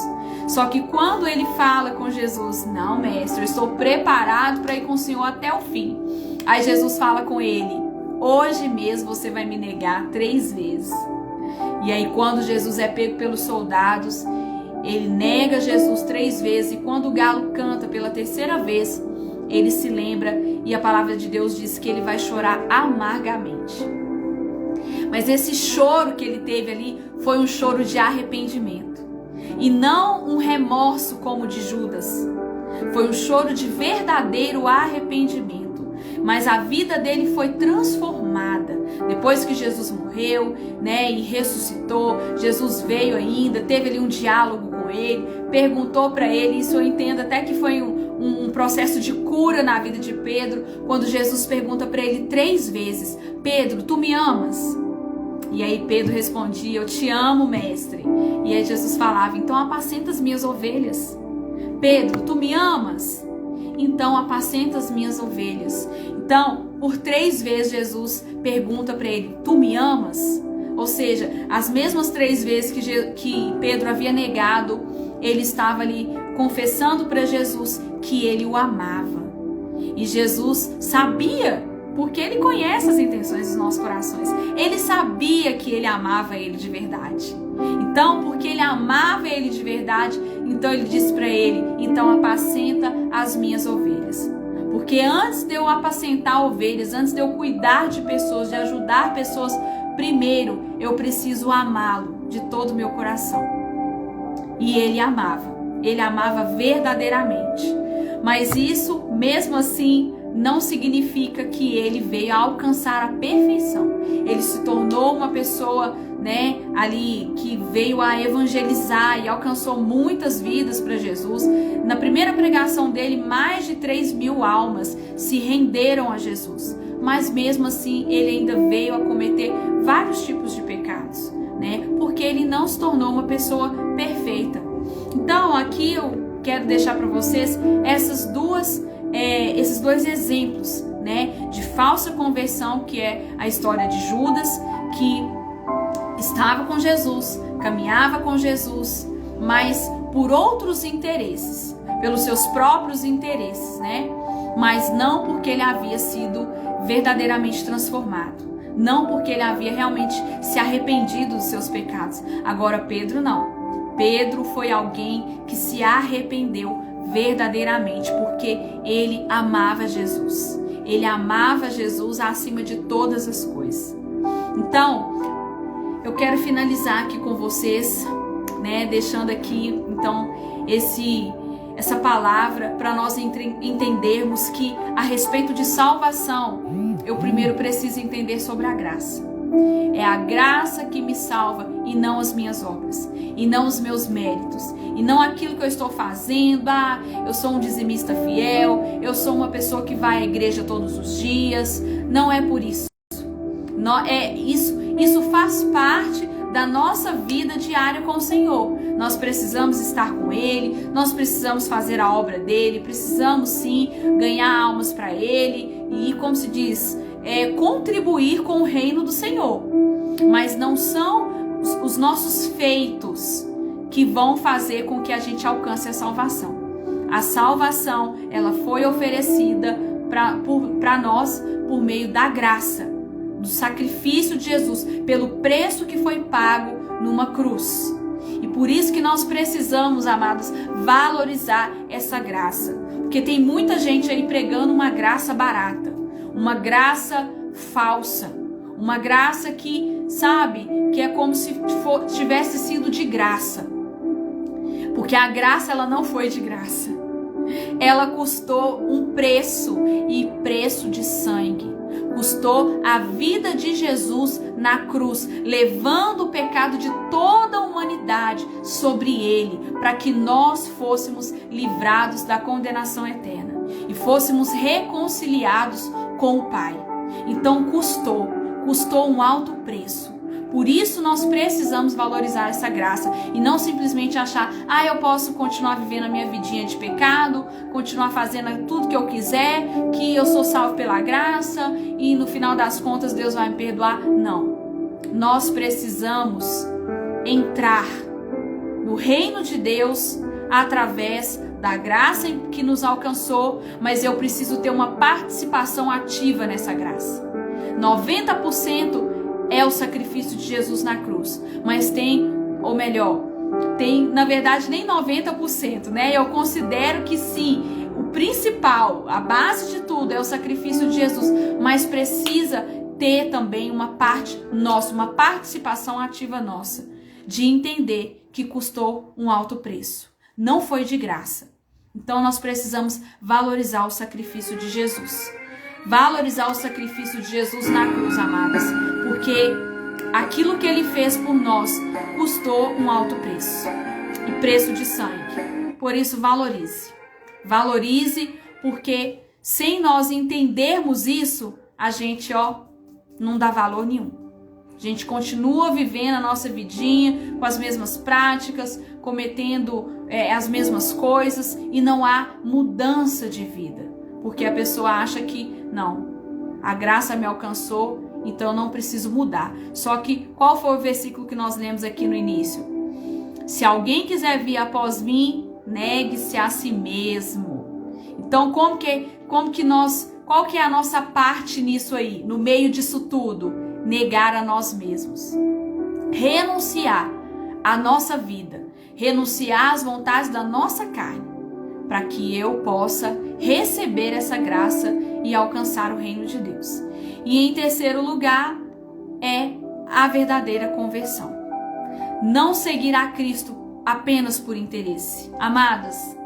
Só que quando ele fala com Jesus: não, mestre, eu estou preparado para ir com o Senhor até o fim. Aí Jesus fala com ele: hoje mesmo você vai me negar 3 vezes. E aí quando Jesus é pego pelos soldados, ele nega Jesus 3 vezes, e quando o galo canta pela 3ª vez, ele se lembra, e a palavra de Deus diz que ele vai chorar amargamente. Mas esse choro que ele teve ali foi um choro de arrependimento, e não um remorso como o de Judas. Foi um choro de verdadeiro arrependimento, mas a vida dele foi transformada. Depois que Jesus morreu, né, e ressuscitou, Jesus veio ainda, teve ali um diálogo com ele, perguntou para ele, isso eu entendo até que foi um processo de cura na vida de Pedro, quando Jesus pergunta para ele 3 vezes, Pedro, tu me amas? E aí Pedro respondia, eu te amo, mestre. E aí Jesus falava, então apacenta as minhas ovelhas. Pedro, tu me amas? Então apacenta as minhas ovelhas. Então, por 3 vezes Jesus pergunta para ele, tu me amas? Ou seja, as mesmas 3 vezes que Pedro havia negado, ele estava ali confessando para Jesus que ele o amava. E Jesus sabia, porque ele conhece as intenções dos nossos corações. Ele sabia que ele amava ele de verdade. Então, porque ele amava ele de verdade, então ele disse para ele, então apacenta as minhas ovelhas. Porque antes de eu apacentar ovelhas, antes de eu cuidar de pessoas, de ajudar pessoas, primeiro eu preciso amá-lo de todo o meu coração. E ele amava verdadeiramente. Mas isso, mesmo assim, não significa que ele veio a alcançar a perfeição. Ele se tornou uma pessoa, né, ali que veio a evangelizar e alcançou muitas vidas para Jesus. Na primeira pregação dele, mais de 3.000 almas se renderam a Jesus. Mas mesmo assim, ele ainda veio a cometer vários tipos de pecados, né? Porque ele não se tornou uma pessoa perfeita. Então, aqui eu quero deixar para vocês esses dois exemplos, né, de falsa conversão, que é a história de Judas, que estava com Jesus, caminhava com Jesus, mas por outros interesses, pelos seus próprios interesses, né? Mas não porque ele havia sido verdadeiramente transformado, não porque ele havia realmente se arrependido dos seus pecados. Agora Pedro não. Pedro foi alguém que se arrependeu verdadeiramente, porque ele amava Jesus. Ele amava Jesus acima de todas as coisas. Então, eu quero finalizar aqui com vocês, né, deixando aqui, então, essa palavra para nós entendermos que a respeito de salvação, eu primeiro preciso entender sobre a graça. É a graça que me salva e não as minhas obras, e não os meus méritos, e não aquilo que eu estou fazendo. Eu sou um dizimista fiel, eu sou uma pessoa que vai à igreja todos os dias. Não é por isso. Não, isso faz parte da nossa vida diária com o Senhor. Nós precisamos estar com Ele, nós precisamos fazer a obra dEle, precisamos sim ganhar almas para Ele e, como se diz, contribuir com o reino do Senhor. Mas não são os nossos feitos que vão fazer com que a gente alcance a salvação. A salvação, ela foi oferecida para nós por meio da graça, do sacrifício de Jesus, pelo preço que foi pago numa cruz. E por isso que nós precisamos, amados, valorizar essa graça. Porque tem muita gente aí pregando uma graça barata, uma graça falsa, uma graça que, sabe, que é como se tivesse sido de graça. Porque a graça, ela não foi de graça. Ela custou um preço, e preço de sangue. Custou a vida de Jesus na cruz, levando o pecado de toda a humanidade sobre ele, para que nós fôssemos livrados da condenação eterna e fôssemos reconciliados com o Pai. Então custou um alto preço. Por isso nós precisamos valorizar essa graça e não simplesmente achar, eu posso continuar vivendo a minha vidinha de pecado, continuar fazendo tudo que eu quiser, que eu sou salvo pela graça e no final das contas Deus vai me perdoar. Não. Nós precisamos entrar no reino de Deus através da graça que nos alcançou, mas eu preciso ter uma participação ativa nessa graça. 90% é o sacrifício de Jesus na cruz, mas tem, ou melhor, tem, na verdade, nem 90%, né? Eu considero que sim, o principal, a base de tudo é o sacrifício de Jesus, mas precisa ter também uma parte nossa, uma participação ativa nossa, de entender que custou um alto preço, não foi de graça. Então nós precisamos valorizar o sacrifício de Jesus, valorizar o sacrifício de Jesus na cruz, amadas, porque aquilo que ele fez por nós custou um alto preço, e preço de sangue. Por isso valorize, porque sem nós entendermos isso, a gente não dá valor nenhum. A gente continua vivendo a nossa vidinha com as mesmas práticas, cometendo as mesmas coisas, e não há mudança de vida, porque a pessoa acha que não, a graça me alcançou, então eu não preciso mudar. Só que qual foi o versículo que nós lemos aqui no início? Se alguém quiser vir após mim, negue-se a si mesmo. Então qual que é a nossa parte nisso aí, no meio disso tudo? Negar a nós mesmos, renunciar à nossa vida, renunciar às vontades da nossa carne, para que eu possa receber essa graça e alcançar o reino de Deus. E em terceiro lugar é a verdadeira conversão. Não seguir a Cristo apenas por interesse. Amadas,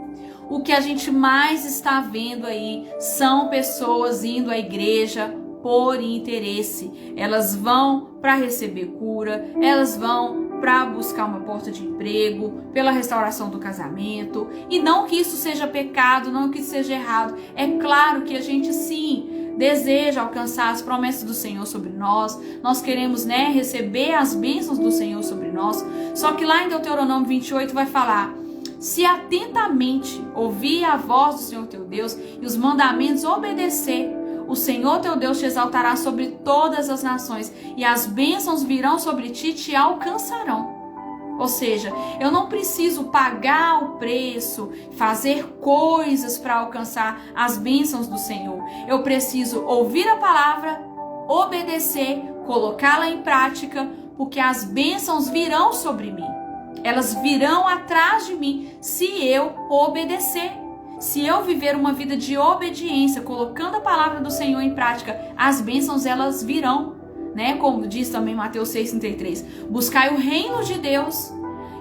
o que a gente mais está vendo aí são pessoas indo à igreja por interesse. Elas vão para receber cura, elas vão para buscar uma porta de emprego, pela restauração do casamento. E não que isso seja pecado, não que isso seja errado. É claro que a gente sim deseja alcançar as promessas do Senhor sobre nós. Nós queremos, receber as bênçãos do Senhor sobre nós. Só que lá em Deuteronômio 28 vai falar: se atentamente ouvir a voz do Senhor teu Deus e os mandamentos obedecer, o Senhor teu Deus te exaltará sobre todas as nações, e as bênçãos virão sobre ti e te alcançarão. Ou seja, eu não preciso pagar o preço, fazer coisas para alcançar as bênçãos do Senhor. Eu preciso ouvir a palavra, obedecer, colocá-la em prática, porque as bênçãos virão sobre mim. Elas virão atrás de mim se eu obedecer. Se eu viver uma vida de obediência, colocando a palavra do Senhor em prática, as bênçãos elas virão, Como diz também Mateus 6,33. Buscai o reino de Deus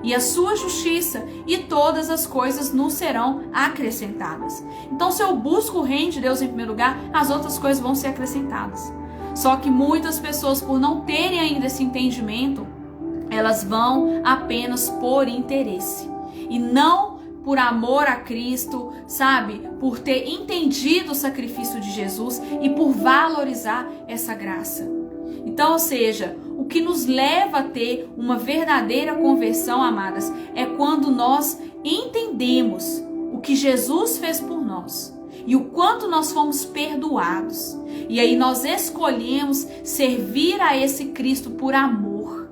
e a sua justiça, e todas as coisas nos serão acrescentadas. Então, se eu busco o reino de Deus em primeiro lugar, as outras coisas vão ser acrescentadas. Só que muitas pessoas, por não terem ainda esse entendimento, elas vão apenas por interesse e não por amor a Cristo, por ter entendido o sacrifício de Jesus e por valorizar essa graça. Então, ou seja, o que nos leva a ter uma verdadeira conversão, amadas, é quando nós entendemos o que Jesus fez por nós e o quanto nós fomos perdoados. E aí nós escolhemos servir a esse Cristo por amor.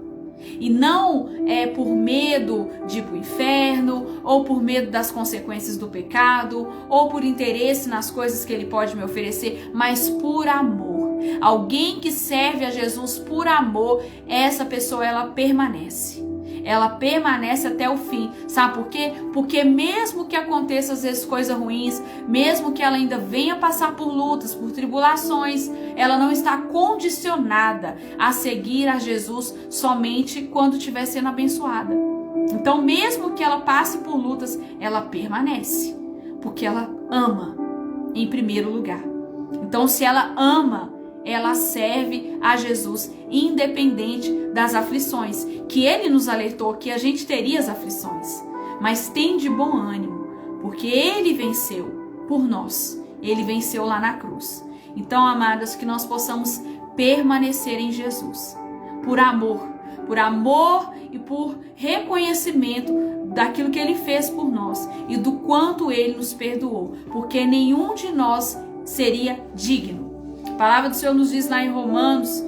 E não por medo de ir para o inferno, ou por medo das consequências do pecado, ou por interesse nas coisas que Ele pode me oferecer, mas por amor. Alguém que serve a Jesus por amor, essa pessoa ela permanece. Ela permanece até o fim. Sabe por quê? Porque mesmo que aconteça às vezes coisas ruins, mesmo que ela ainda venha passar por lutas, por tribulações, ela não está condicionada a seguir a Jesus somente quando estiver sendo abençoada. Então, mesmo que ela passe por lutas, ela permanece, porque ela ama em primeiro lugar. Então, se ela ama, ela serve a Jesus independente das aflições, que Ele nos alertou que a gente teria as aflições, mas tem de bom ânimo, porque Ele venceu por nós, Ele venceu lá na cruz. Então, amadas, que nós possamos permanecer em Jesus, por amor e por reconhecimento daquilo que Ele fez por nós e do quanto Ele nos perdoou, porque nenhum de nós seria digno. A palavra do Senhor nos diz lá em Romanos,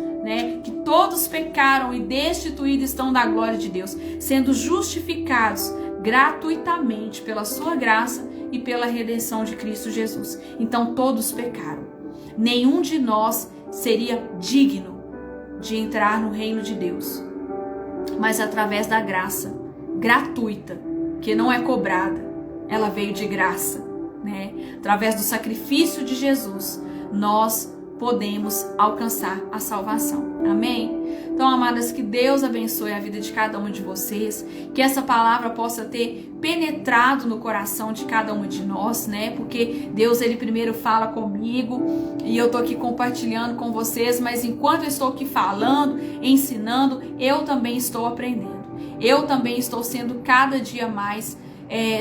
que todos pecaram e destituídos estão da glória de Deus, sendo justificados gratuitamente pela sua graça e pela redenção de Cristo Jesus. Então todos pecaram. Nenhum de nós seria digno de entrar no reino de Deus, mas através da graça gratuita, que não é cobrada, ela veio de graça, né? Através do sacrifício de Jesus, nós podemos alcançar a salvação. Amém? Então, amadas, que Deus abençoe a vida de cada um de vocês, que essa palavra possa ter penetrado no coração de cada um de nós, né? Porque Deus, Ele primeiro fala comigo e eu tô aqui compartilhando com vocês, mas enquanto eu estou aqui falando, ensinando, eu também estou aprendendo. Eu também estou sendo cada dia mais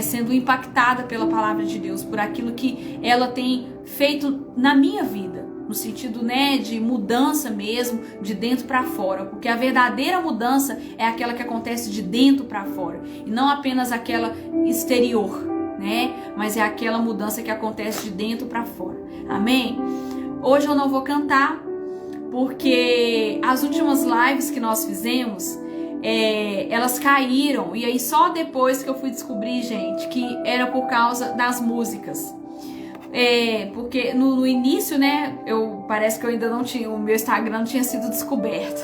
sendo impactada pela palavra de Deus, por aquilo que ela tem feito na minha vida, no sentido, né, de mudança mesmo, de dentro para fora, porque a verdadeira mudança é aquela que acontece de dentro para fora, e não apenas aquela exterior, né, mas é aquela mudança que acontece de dentro para fora. Amém? Hoje eu não vou cantar, porque as últimas lives que nós fizemos, elas caíram, e aí só depois que eu fui descobrir, gente, que era por causa das músicas. Porque no início, né, parece que eu ainda não tinha, o meu Instagram não tinha sido descoberto.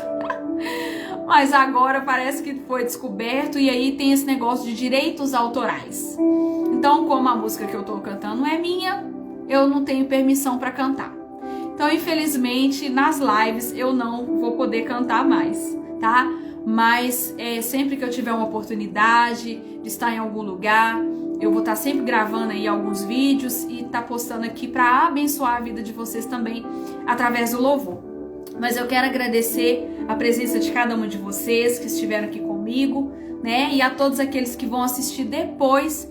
Mas agora parece que foi descoberto, e aí tem esse negócio de direitos autorais. Então, como a música que eu tô cantando não é minha, eu não tenho permissão para cantar. Então, infelizmente, nas lives eu não vou poder cantar mais, tá? Mas sempre que eu tiver uma oportunidade de estar em algum lugar, eu vou estar sempre gravando aí alguns vídeos e estar postando aqui para abençoar a vida de vocês também através do louvor. Mas eu quero agradecer a presença de cada um de vocês que estiveram aqui comigo, né? E a todos aqueles que vão assistir depois,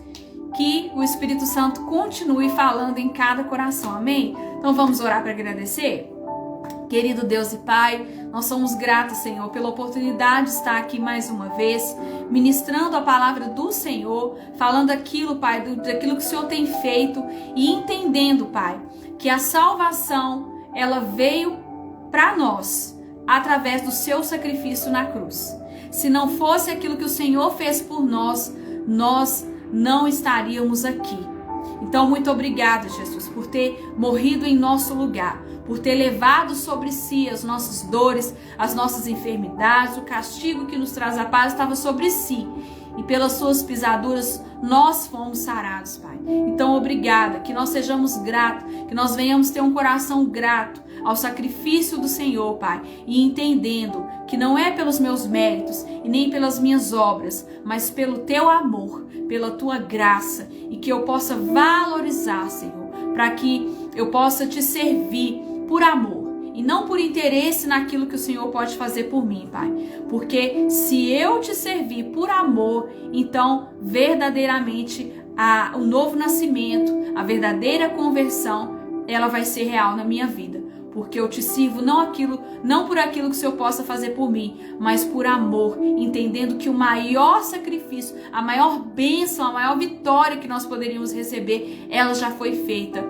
que o Espírito Santo continue falando em cada coração. Amém? Então vamos orar para agradecer? Querido Deus e Pai, nós somos gratos, Senhor, pela oportunidade de estar aqui mais uma vez, ministrando a palavra do Senhor, falando aquilo, Pai, daquilo que o Senhor tem feito e entendendo, Pai, que a salvação, ela veio para nós através do seu sacrifício na cruz. Se não fosse aquilo que o Senhor fez por nós, nós não estaríamos aqui. Então, muito obrigada, Jesus, por ter morrido em nosso lugar, por ter levado sobre si as nossas dores, as nossas enfermidades, o castigo que nos traz a paz estava sobre si. E pelas suas pisaduras nós fomos sarados, Pai. Então, obrigada, que nós sejamos gratos, que nós venhamos ter um coração grato ao sacrifício do Senhor, Pai, e entendendo que não é pelos meus méritos e nem pelas minhas obras, mas pelo teu amor, pela tua graça, e que eu possa valorizar, Senhor, para que eu possa te servir por amor e não por interesse naquilo que o Senhor pode fazer por mim, Pai. Porque se eu te servir por amor, então verdadeiramente o novo nascimento, a verdadeira conversão, ela vai ser real na minha vida. Porque eu te sirvo não por aquilo que o Senhor possa fazer por mim, mas por amor, entendendo que o maior sacrifício, a maior bênção, a maior vitória que nós poderíamos receber, ela já foi feita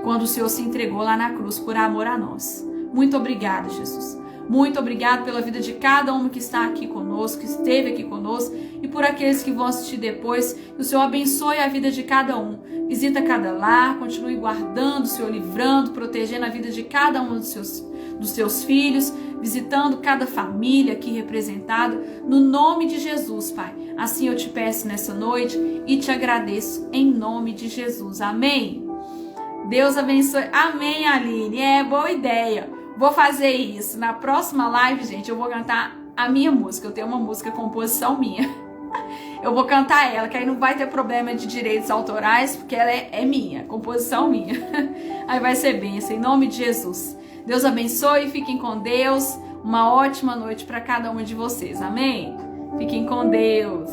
quando o Senhor se entregou lá na cruz por amor a nós. Muito obrigada, Jesus. Muito obrigado pela vida de cada um que está aqui conosco, que esteve aqui conosco, e por aqueles que vão assistir depois. Que o Senhor abençoe a vida de cada um. Visita cada lar, continue guardando, Senhor, livrando, protegendo a vida de cada um dos seus filhos, visitando cada família aqui representada, no nome de Jesus, Pai. Assim eu te peço nessa noite e te agradeço em nome de Jesus. Amém? Deus abençoe. Amém, Aline. Boa ideia. Vou fazer isso. Na próxima live, gente, eu vou cantar a minha música. Eu tenho uma música, composição minha. Eu vou cantar ela, que aí não vai ter problema de direitos autorais, porque ela é minha, composição minha. Aí vai ser bênção, em nome de Jesus. Deus abençoe, fiquem com Deus. Uma ótima noite para cada um de vocês. Amém? Fiquem com Deus.